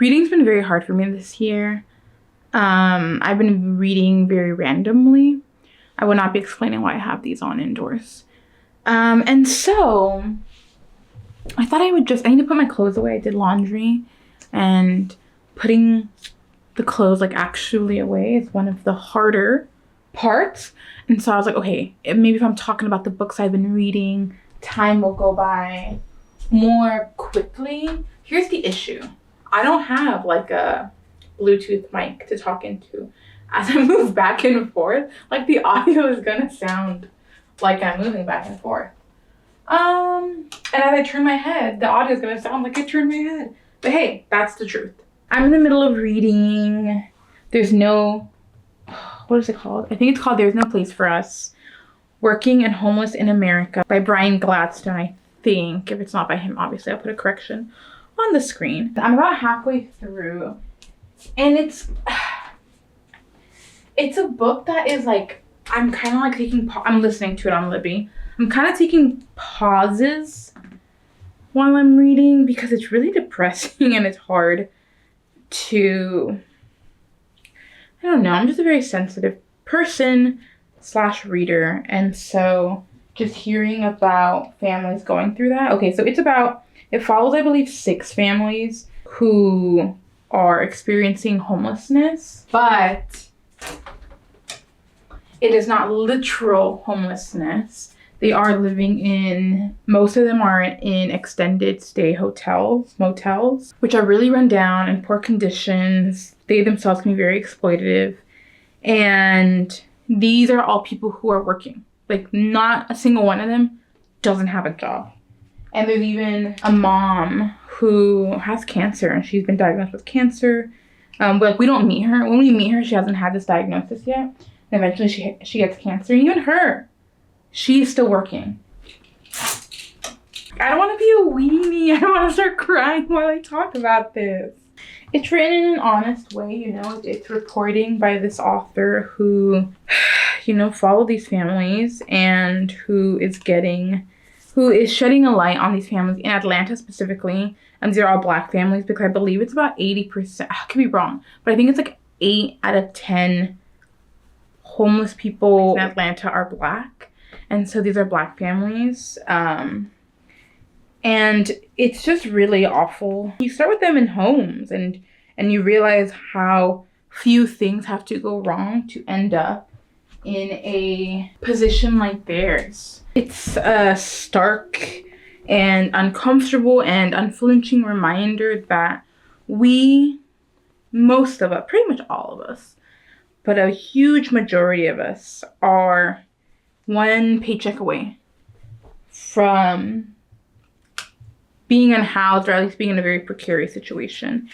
Reading's been very hard for me this year. I've been reading very randomly. I will not be explaining why I have these on indoors. And so I thought I need to put my clothes away. I did laundry, and putting the clothes like actually away is one of the harder parts. And so I was like, okay, maybe if I'm talking about the books I've been reading, time will go by more quickly. Here's the issue. I don't have like a Bluetooth mic to talk into. As I move back and forth, like the audio is gonna sound like I'm moving back and forth. And as I turn my head, the audio is gonna sound like I turned my head. But hey, that's the truth. I'm in the middle of reading There's No, what is it called? I think it's called There's No Place for Us, Working and Homeless in America by Brian Gladstone, I think. If it's not by him, obviously I'll put a correction on the screen. I'm about halfway through, and it's a book that is like, I'm kind of like I'm listening to it on Libby. I'm kind of taking pauses while I'm reading because it's really depressing and it's hard to, I don't know, I'm just a very sensitive person / reader, and so just hearing about families going through that. Okay, so it follows, I believe, 6 families who are experiencing homelessness, but it is not literal homelessness. They are living in, most of them are in extended stay motels, which are really run down and poor conditions. They themselves can be very exploitative. And these are all people who are working. Like, not a single one of them doesn't have a job. And there's even a mom who has cancer, and she's been diagnosed with cancer. But we don't meet her. When we meet her, she hasn't had this diagnosis yet. And eventually she gets cancer. And even her, she's still working. I don't want to be a weenie. I don't want to start crying while I talk about this. It's written in an honest way, you know. It's reporting by this author who, you know, followed these families and who is shedding a light on these families in Atlanta specifically. And these are all Black families because I believe it's about 80%. I could be wrong, but I think it's like 8 out of 10 homeless people in Atlanta are Black. And so these are Black families. And it's just really awful. You start with them in homes and you realize how few things have to go wrong to end up in a position like theirs. It's a stark and uncomfortable and unflinching reminder that most of us, pretty much all of us, but a huge majority of us are one paycheck away from being unhoused, or at least being in a very precarious situation.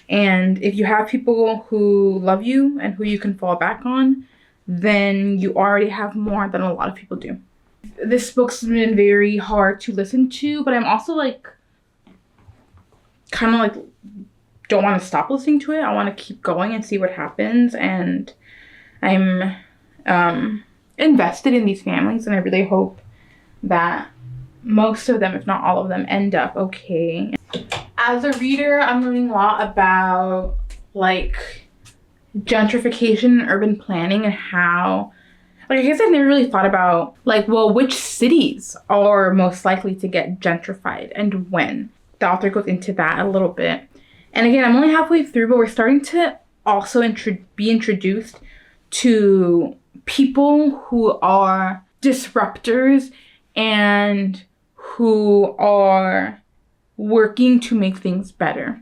And if you have people who love you and who you can fall back on, then you already have more than a lot of people do. This book's been very hard to listen to, but I'm also like, kind of like, don't want to stop listening to it. I want to keep going and see what happens. And I'm invested in these families, and I really hope that most of them, if not all of them, end up okay. As a reader, I'm learning a lot about like gentrification and urban planning and how, like, I guess I've never really thought about like, well, which cities are most likely to get gentrified and when. The author goes into that a little bit. And again, I'm only halfway through, but we're starting to also be introduced to people who are disruptors and who are working to make things better.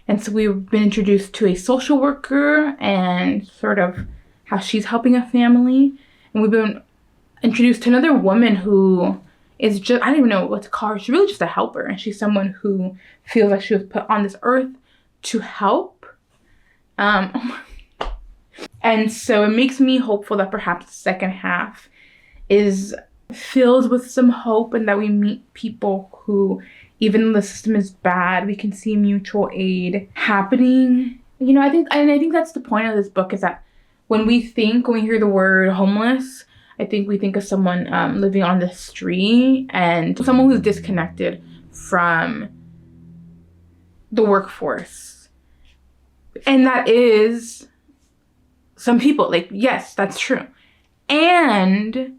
And so we've been introduced to a social worker and sort of how she's helping a family. And we've been introduced to another woman who is just, I don't even know what to call her. She's really just a helper. And she's someone who feels like she was put on this earth to help. And so it makes me hopeful that perhaps the second half is filled with some hope, and that we meet people who, even though the system is bad, we can see mutual aid happening. You know, I think that's the point of this book, is that when we hear the word homeless, I think we think of someone living on the street and someone who's disconnected from the workforce. And that is some people. Like, yes, that's true. And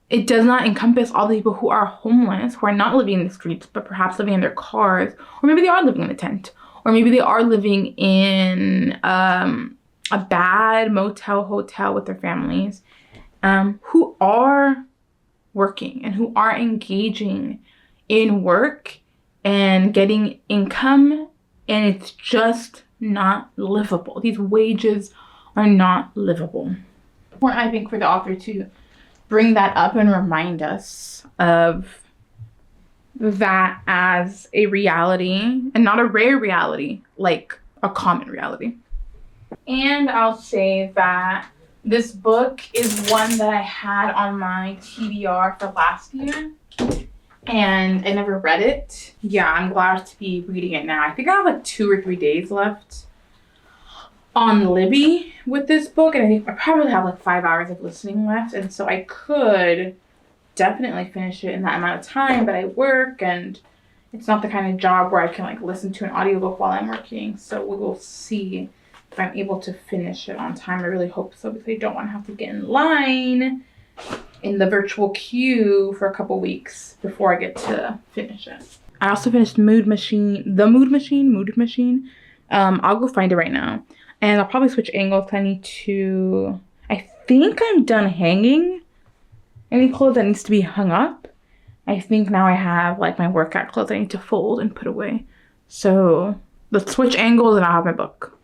it does not encompass all the people who are homeless, who are not living in the streets, but perhaps living in their cars, or maybe they are living in a tent, or maybe they are living in a bad motel, hotel with their families, who are working and who are engaging in work and getting income, and it's just not livable. These wages are not livable. I think for the author to bring that up and remind us of that as a reality, and not a rare reality, like a common reality. And I'll say that this book is one that I had on my TBR for last year, and I never read it. Yeah, I'm glad to be reading it now. I think I have like 2 or 3 days left on Libby with this book, and I think I probably have like 5 hours of listening left, and so I could definitely finish it in that amount of time, but I work, and it's not the kind of job where I can like listen to an audiobook while I'm working, so we will see if I'm able to finish it on time. I really hope so, because I don't want to have to get in line in the virtual queue for a couple weeks before I get to finish it. I also finished The Mood Machine. I'll go find it right now. And I'll probably switch angles. I think I'm done hanging any clothes that needs to be hung up. I think now I have like my workout clothes I need to fold and put away. So let's switch angles and I'll have my book.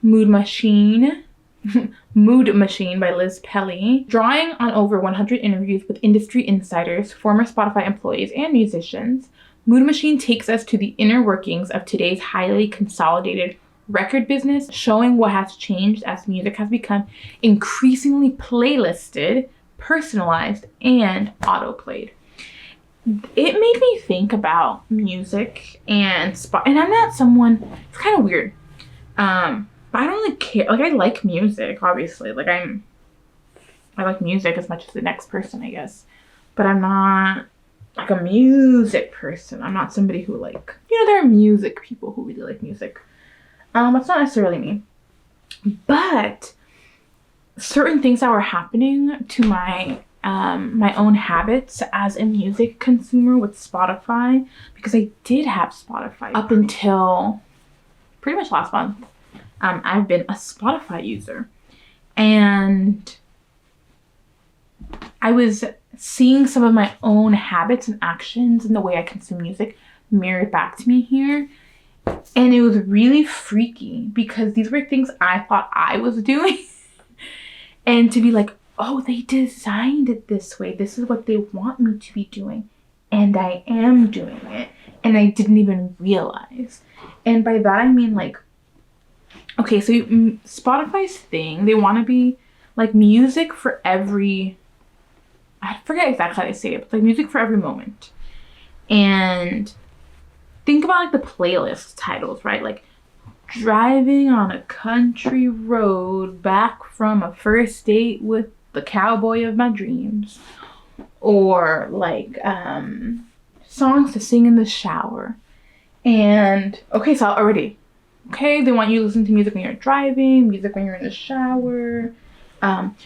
Mood Machine by Liz Pelly. Drawing on over 100 interviews with industry insiders, former Spotify employees, and musicians, Mood Machine takes us to the inner workings of today's highly consolidated record business, showing what has changed as music has become increasingly playlisted, personalized, and auto-played. It made me think about music and and I'm not someone, it's kind of weird, but I don't really care. Like, I like music, obviously. Like, I like music as much as the next person, I guess, but I'm not like a music person. I'm not somebody who, like, there are music people who really like music. That's not necessarily me. But certain things that were happening to my my own habits as a music consumer with Spotify, because I did have Spotify up until pretty much last month. I've been a Spotify user, and I was seeing some of my own habits and actions and the way I consume music mirrored back to me here. And it was really freaky, because these were things I thought I was doing. And to be like, oh, they designed it this way. This is what they want me to be doing. And I am doing it. And I didn't even realize. And by that, I mean, like, okay, so Spotify's thing, they want to be like music for every, I forget exactly how they say it, but like music for every moment. And think about like the playlist titles, right? Like, driving on a country road back from a first date with the cowboy of my dreams. Or like songs to sing in the shower. And okay, so already, okay, they want you to listen to music when you're driving, music when you're in the shower,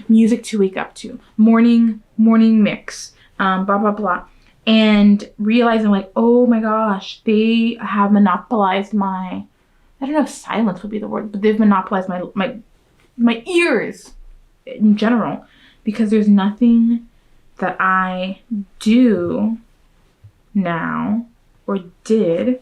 music to wake up to, morning mix, blah blah blah. And realizing, like, oh my gosh, they have monopolized my, I don't know if silence would be the word, but they've monopolized my ears in general, because there's nothing that I do now or did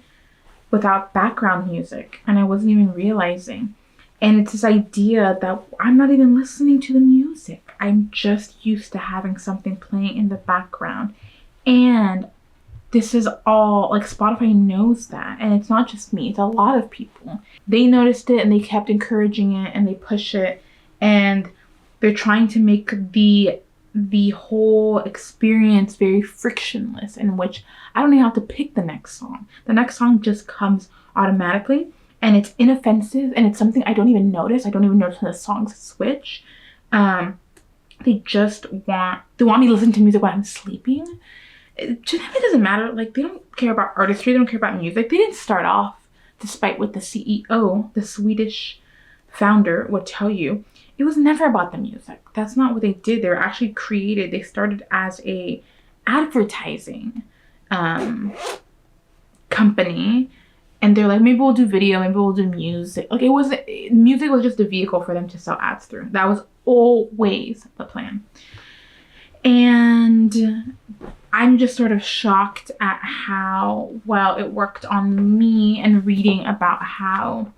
without background music, and I wasn't even realizing. And it's this idea that I'm not even listening to the music. I'm just used to having something playing in the background. And this is all, like, Spotify knows that. And it's not just me, it's a lot of people. They noticed it and they kept encouraging it and they push it. And they're trying to make the whole experience very frictionless, in which I don't even have to pick the next song. The next song just comes automatically, and it's inoffensive, and it's something I don't even notice. I don't even notice when the songs switch. They want me to listen to music while I'm sleeping. It doesn't matter. Like, they don't care about artistry. They don't care about music. They didn't start off despite what the CEO, the Swedish founder, would tell you, it was never about the music. That's not what they did. They were actually created. They started as a advertising company, and they're like, maybe we'll do video, maybe we'll do music. Like, music was just a vehicle for them to sell ads through. That was always the plan. And I'm just sort of shocked at how well it worked on me, and reading about how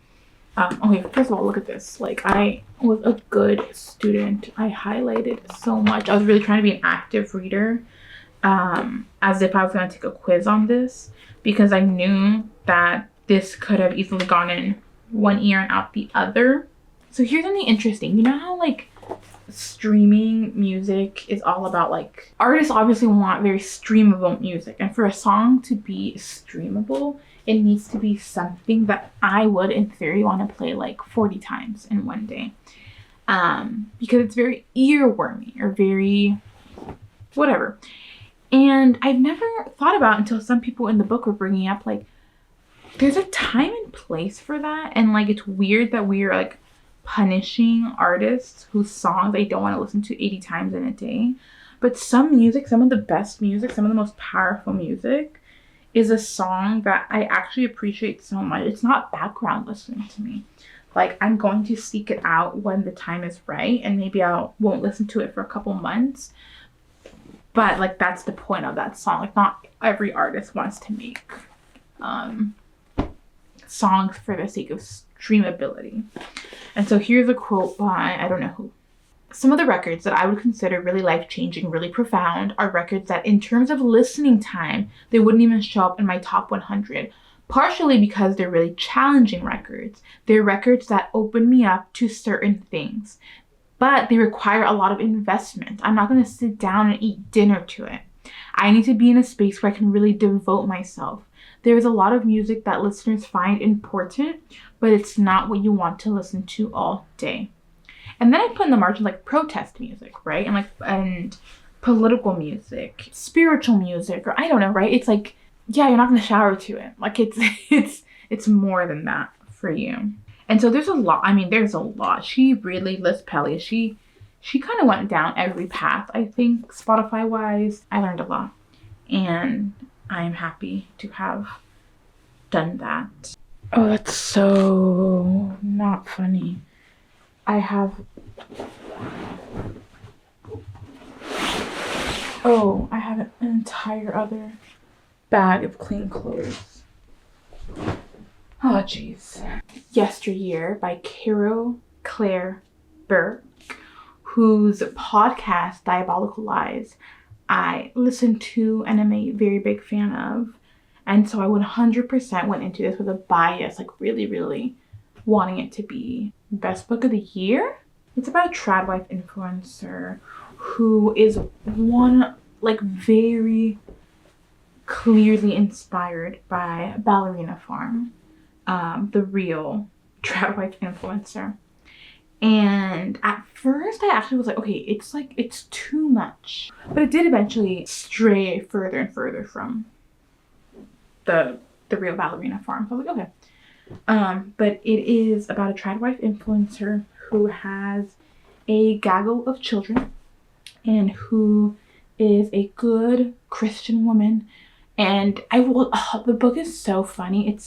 okay, first of all, look at this. Like, I was a good student. I highlighted so much. I was really trying to be an active reader, as if I was going to take a quiz on this, because I knew that this could have easily gone in one ear and out the other. So here's something interesting. You know how, like, streaming music is all about, like, artists obviously want very streamable music, and for a song to be streamable, it needs to be something that I would, in theory, want to play like 40 times in one day, because it's very earwormy or very whatever. And I've never thought about, until some people in the book were bringing up, like, there's a time and place for that, and like, it's weird that we're like punishing artists whose songs they don't want to listen to 80 times in a day. But some music, some of the best music, some of the most powerful music, is a song that I actually appreciate so much. It's not background listening to me. Like, I'm going to seek it out when the time is right, and maybe won't listen to it for a couple months. But like, that's the point of that song. Like, not every artist wants to make songs for the sake of streamability. And so here's a quote by, I don't know who. Some of the records that I would consider really life-changing, really profound, are records that, in terms of listening time, they wouldn't even show up in my top 100. Partially because they're really challenging records. They're records that open me up to certain things, but they require a lot of investment. I'm not going to sit down and eat dinner to it. I need to be in a space where I can really devote myself. There's a lot of music that listeners find important, but it's not what you want to listen to all day. And then I put in the margin, like, protest music, right? And political music, spiritual music, or I don't know, right? It's like, yeah, you're not going to shower to it. Like, it's more than that for you. And so there's a lot. I mean, there's a lot. She really lists Pelly. She kind of went down every path, I think, Spotify-wise. I learned a lot. And I'm happy to have done that. Oh, that's so not funny. I have an entire other bag of clean clothes. Oh, jeez. Yesteryear by Caro Burke, whose podcast, Diabolical Lies, I listened to and am a very big fan of. And so I 100% went into this with a bias, like really, really wanting it to be best book of the year. It's about a trad wife influencer who is very clearly inspired by Ballerina Farm, the real trad wife influencer. And at first I actually was like, okay, it's too much. But it did eventually stray further and further from the real Ballerina Farm. So I was like, okay. But it is about a trad wife influencer who has a gaggle of children and who is a good Christian woman. And the book is so funny.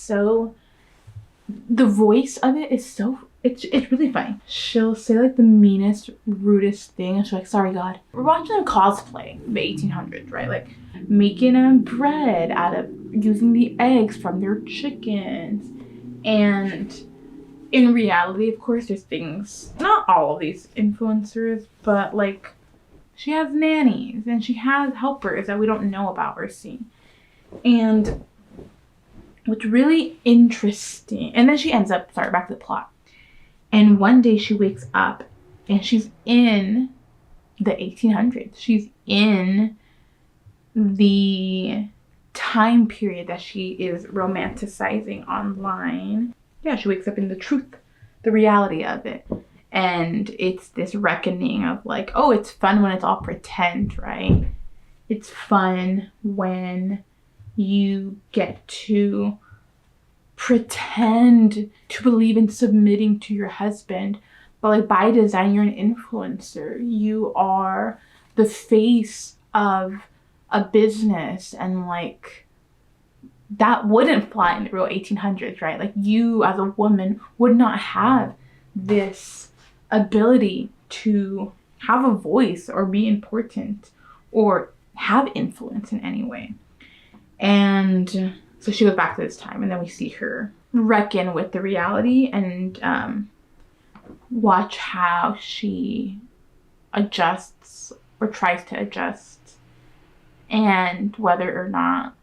The voice of it is so, it's really funny. She'll say like the meanest, rudest thing, and she's like, sorry God. We're watching them cosplay the 1800s, right? Like making bread out of using the eggs from their chickens. And in reality, of course, there's things, not all of these influencers, but like she has nannies and she has helpers that we don't know about or see. And what's really interesting, and then she ends up, back to the plot. And one day she wakes up and she's in the 1800s. She's in the time period that she is romanticizing online. Yeah, she wakes up in the truth, the reality of it. And it's this reckoning of like, oh, it's fun when it's all pretend, right? It's fun when you get to pretend to believe in submitting to your husband, but like by design, you're an influencer. You are the face of a business, and like that wouldn't fly in the real 1800s, right? Like you as a woman would not have this ability to have a voice or be important or have influence in any way. And so she goes back to this time, and then we see her reckon with the reality and watch how she adjusts or tries to adjust, and whether or not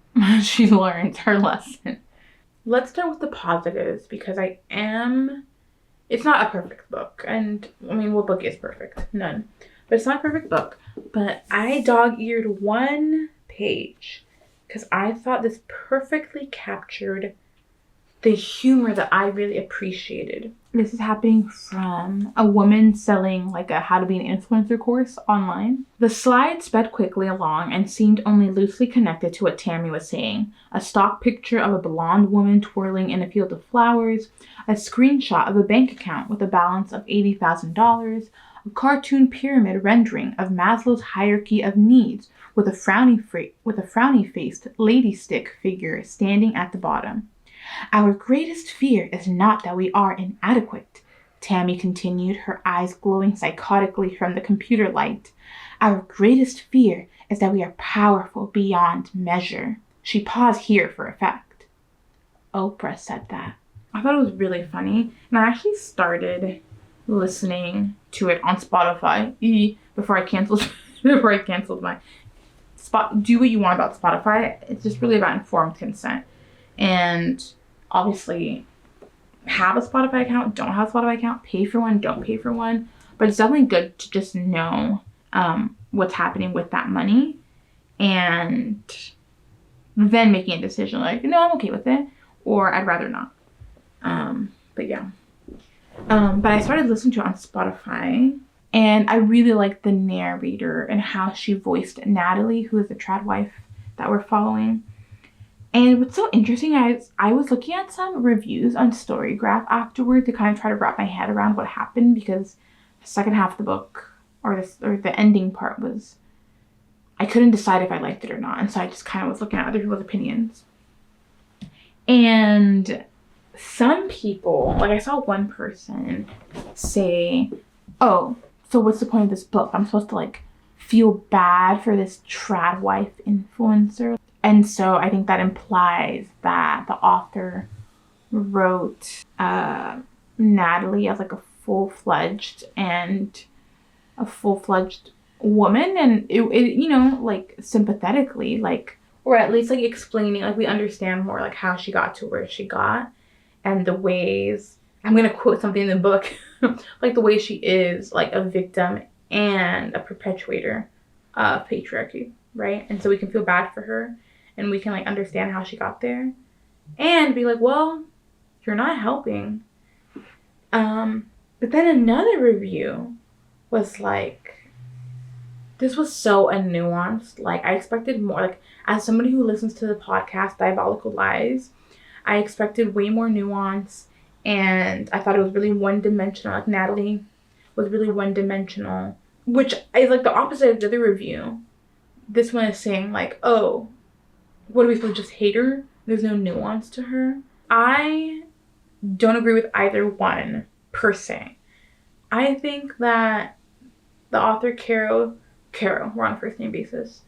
she learns her lesson. Let's start with the positives, because it's not a perfect book. And I mean, what book is perfect? None. But it's not a perfect book. But I dog-eared one page because I thought this perfectly captured the humor that I really appreciated. This is happening from a woman selling like a how to be an influencer course online. The slide sped quickly along and seemed only loosely connected to what Tammy was saying. A stock picture of a blonde woman twirling in a field of flowers, a screenshot of a bank account with a balance of $80,000, a cartoon pyramid rendering of Maslow's hierarchy of needs with a frowny-faced lady stick figure standing at the bottom. Our greatest fear is not that we are inadequate, Tammy continued, her eyes glowing psychotically from the computer light. Our greatest fear is that we are powerful beyond measure. She paused here for effect. Oprah said that. I thought it was really funny, and I actually started listening to it on Spotify before I canceled my do what you want about Spotify. It's just really about informed consent. And obviously, have a Spotify account, don't have a Spotify account, pay for one, don't pay for one. But it's definitely good to just know what's happening with that money, and then making a decision like, no, I'm okay with it, or I'd rather not. But yeah. But I started listening to it on Spotify, and I really liked the narrator and how she voiced Natalie, who is the trad wife that we're following. And what's so interesting is I was looking at some reviews on Storygraph afterward to kind of try to wrap my head around what happened, because the second half of the book or the ending part was, I couldn't decide if I liked it or not. And so I just kind of was looking at other people's opinions. And some people, like I saw one person say, oh, so what's the point of this book? I'm supposed to like feel bad for this trad wife influencer. And so I think that implies that the author wrote Natalie as like a full-fledged woman, and it you know, like sympathetically, like, or at least like explaining, like we understand more like how she got to where she got, and the ways, I'm gonna quote something in the book, like the way she is like a victim and a perpetuator of patriarchy, right? And so we can feel bad for her, and we can like understand how she got there, and be like, well, you're not helping. But then another review was like, this was so unnuanced. Like I expected more. Like as somebody who listens to the podcast Diabolical Lies, I expected way more nuance, and I thought it was really one-dimensional. Like Natalie was really one-dimensional, which is like the opposite of the other review. This one is saying like, oh, what are we supposed to just hate her? There's no nuance to her. I don't agree with either one per se. I think that the author Caro, we're on a first name basis,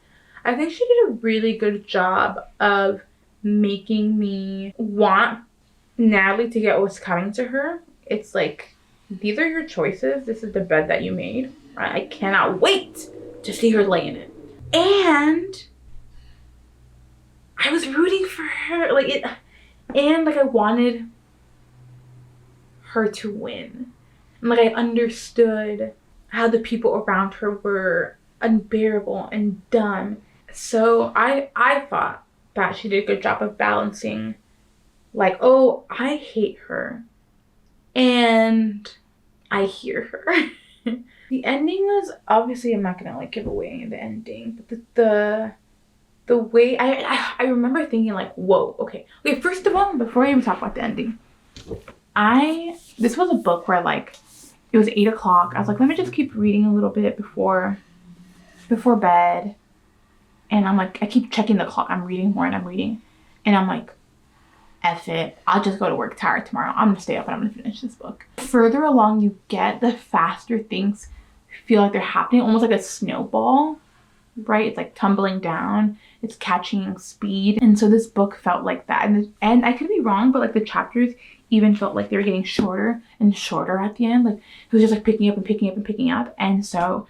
I think she did a really good job of making me want Natalie to get what's coming to her. It's like, these are your choices. This is the bed that you made. I cannot wait to see her lay in it. And I was rooting for her, like it, and like I wanted her to win. And like I understood how the people around her were unbearable and dumb. So I thought that she did a good job of balancing, like, oh, I hate her and I hear her. The ending was, obviously I'm not gonna like give away the ending, but the the way I remember thinking like, whoa, okay. Okay, first of all, before I even talk about the ending, this was a book where like, it was 8 o'clock. I was like, let me just keep reading a little bit before bed. And I'm like, I keep checking the clock. I'm reading more and I'm reading. And I'm like, F it. I'll just go to work tired tomorrow. I'm going to stay up and I'm going to finish this book. The further along you get, the faster things feel like they're happening. Almost like a snowball, right? It's like tumbling down. It's catching speed. And so this book felt like that. And I could be wrong, but like the chapters even felt like they were getting shorter and shorter at the end. Like it was just like picking up and picking up and picking up. And so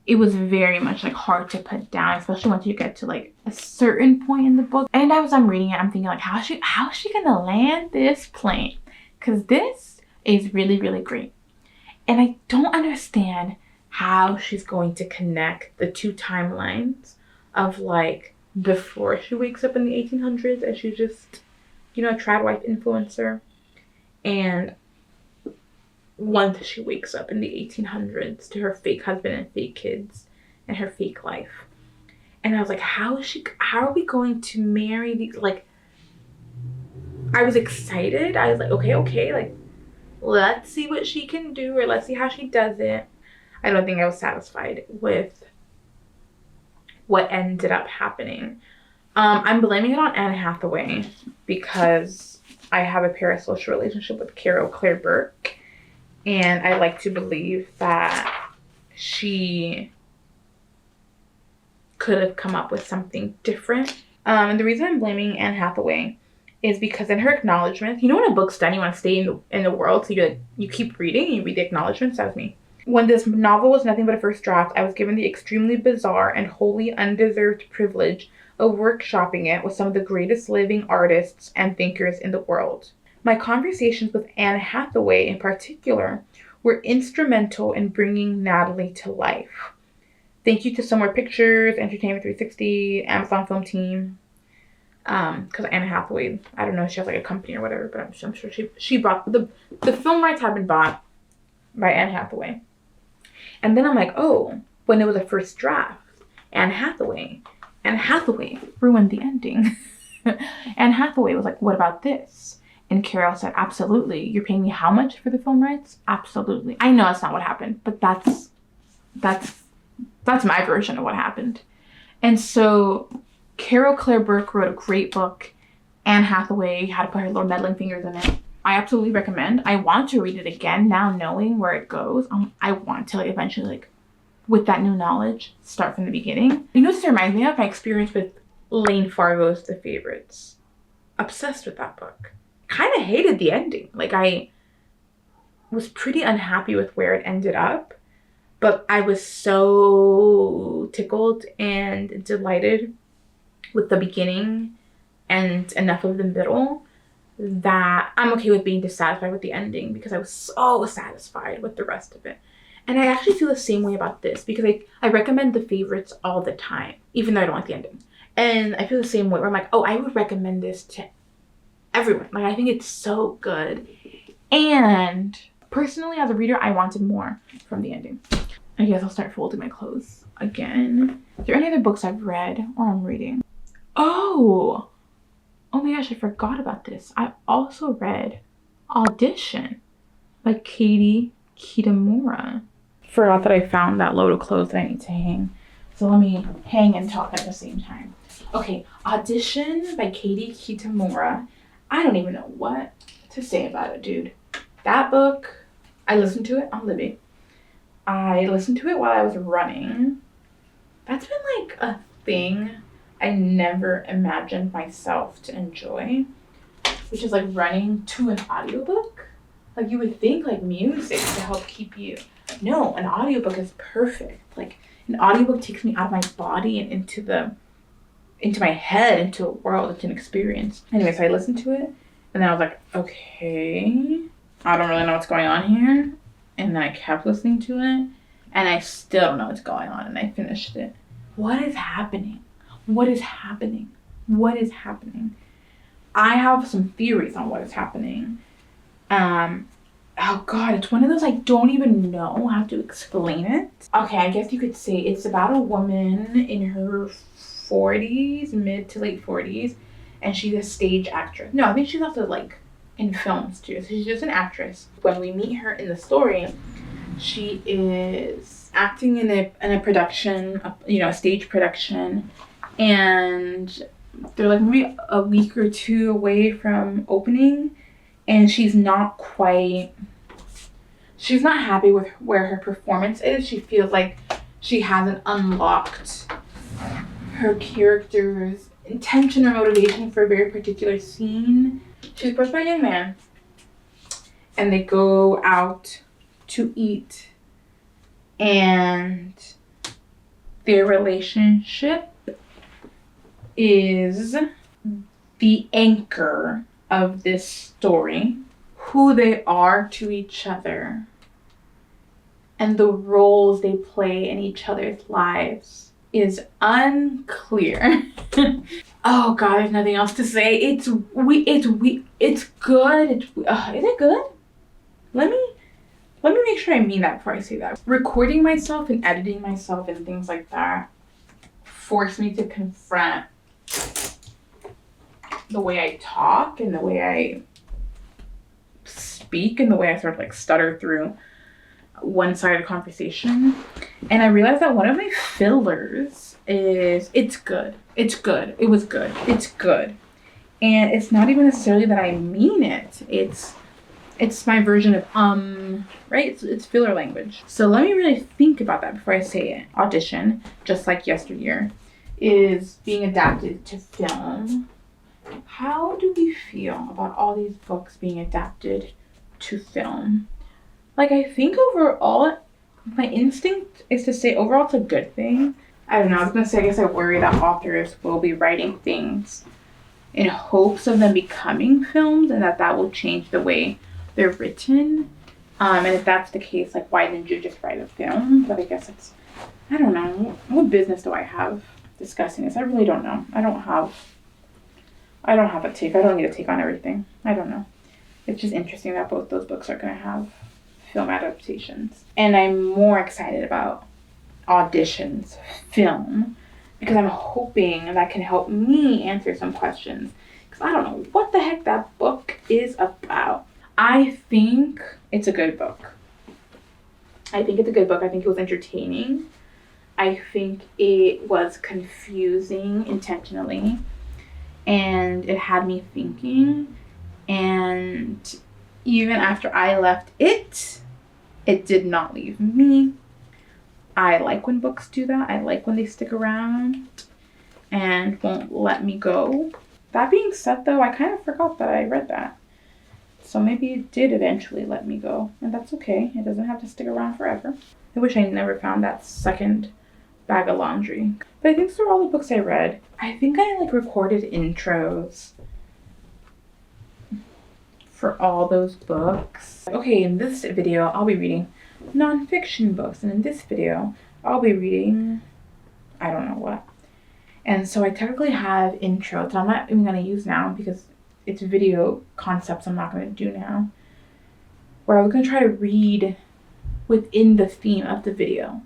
it was very much like hard to put down, especially once you get to like a certain point in the book. And as I'm reading it, I'm thinking like, how's she gonna land this plane? Because this is really, really great. And I don't understand how she's going to connect the two timelines of like before she wakes up in the 1800s and she's just, you know, a trad wife influencer, and once she wakes up in the 1800s to her fake husband and fake kids and her fake life. And I was like, how are we going to marry these? Like, I was excited. I was like, okay, like, let's see what she can do, or let's see how she does it. I don't think I was satisfied with what ended up happening. I'm blaming it on Anne Hathaway because I have a parasocial relationship with Caro Claire Burke. And I like to believe that she could have come up with something different. And the reason I'm blaming Anne Hathaway is because in her acknowledgments, you know when a book's done, you want to stay in the world, so you keep reading and you read the acknowledgments. That was me. When this novel was nothing but a first draft, I was given the extremely bizarre and wholly undeserved privilege of workshopping it with some of the greatest living artists and thinkers in the world. My conversations with Anne Hathaway in particular were instrumental in bringing Natalie to life. Thank you to Somewhere Pictures, Entertainment 360, Amazon Film Team. Because Anne Hathaway, I don't know if she has like a company or whatever, but I'm sure she bought the film rights have been bought by Anne Hathaway. And then I'm like, oh, when it was a first draft, Anne Hathaway ruined the ending. Anne Hathaway was like, what about this? And Caro said, absolutely. You're paying me how much for the film rights? Absolutely. I know that's not what happened, but that's my version of what happened. And so Caro Claire Burke wrote a great book. Anne Hathaway had to put her little meddling fingers in it. I absolutely recommend. I want to read it again now, knowing where it goes. I want to like eventually, like, with that new knowledge, start from the beginning. You know what this reminds me of? My experience with Lane Fargo's The Favorites. Obsessed with that book. Kind of hated the ending. Like, I was pretty unhappy with where it ended up, but I was so tickled and delighted with the beginning and enough of the middle that I'm okay with being dissatisfied with the ending, because I was so satisfied with the rest of it. And I actually feel the same way about this, because I recommend The Favorites all the time, even though I don't like the ending. And I feel the same way where I'm like, oh, I would recommend this to everyone. Like, I think it's so good. And personally, as a reader, I wanted more from the ending. I guess I'll start folding my clothes again. Are there any other books I've read or I'm reading? Oh my gosh, I forgot about this. I also read Audition by Kitamura. Forgot that I found that load of clothes that I need to hang. So let me hang and talk at the same time. Okay, Audition by Kitamura. I don't even know what to say about it, dude. That book, I listened to it on Libby. I listened to it while I was running. That's been like a thing I never imagined myself to enjoy, which is like running to an audiobook. Like, you would think like music to help keep you. No, an audiobook is perfect. Like, an audiobook takes me out of my body and into my head, into a world, into an experience. Anyway, so I listened to it, and then I was like, okay, I don't really know what's going on here. And then I kept listening to it, and I still don't know what's going on, and I finished it. What is happening? What is happening? What is happening? I have some theories on what is happening. Oh God, it's one of those I don't even know how to explain it. Okay, I guess you could say it's about a woman in her 40s, mid to late 40s, and she's a stage actress. No, I think she's also like in films too. So she's just an actress. When we meet her in the story, she is acting in a production, a stage production, and they're like maybe a week or two away from opening, and she's not happy with where her performance is. She feels like she hasn't unlocked her character's intention or motivation for a very particular scene. She's approached by a young man, and they go out to eat, and their relationship is the anchor of this story. Who they are to each other and the roles they play in each other's lives is unclear. Oh God, there's nothing else to say. It's good. Is it good? Let me make sure I mean that before I say that. Recording myself and editing myself and things like that forced me to confront the way I talk and the way I speak and the way I sort of like stutter through one-sided conversation. And I realized that one of my fillers is it's good. It was good. It's good. And it's not even necessarily that I mean it. It's my version of right? It's filler language. So let me really think about that before I say it. Audition, just like Yesteryear, is being adapted to film. How do we feel about all these books being adapted to film? Like, I think overall, my instinct is to say overall it's a good thing. I don't know, I was gonna say, I guess I worry that authors will be writing things in hopes of them becoming films and that will change the way they're written. And if that's the case, like, why didn't you just write a film? But I guess I don't know. What business do I have discussing this? I really don't know. I don't have a take. I don't need a take on everything. I don't know. It's just interesting that both those books are going to have film adaptations. And I'm more excited about Audition's film because I'm hoping that can help me answer some questions. Because I don't know what the heck that book is about. I think it's a good book. I think it was entertaining. I think it was confusing intentionally. And it had me thinking. And even after I left it did not leave me. I like when books do that. I like when they stick around and won't let me go. That being said, though, I kind of forgot that I read that. So maybe it did eventually let me go. And that's okay. It doesn't have to stick around forever. I wish I never found that second bag of laundry. But I think those are all the books I read. I think I recorded intros for all those books. Okay, in this video, I'll be reading nonfiction books. And in this video, I'll be reading, I don't know what. And so I technically have intros that I'm not even going to use now because it's video concepts I'm not going to do now. Where I was going to try to read within the theme of the video.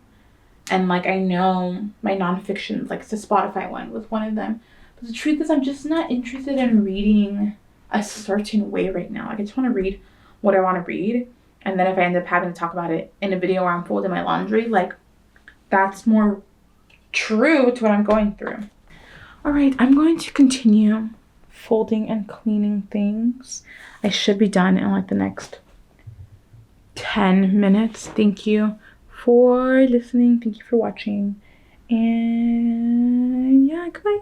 And I know my nonfictions, it's the Spotify one was one of them. But the truth is I'm just not interested in reading a certain way right now. I just want to read what I want to read. And then if I end up having to talk about it in a video where I'm folding my laundry, that's more true to what I'm going through. All right, I'm going to continue folding and cleaning things. I should be done in the next 10 minutes. Thank you for listening. Thank you for watching. And yeah, goodbye.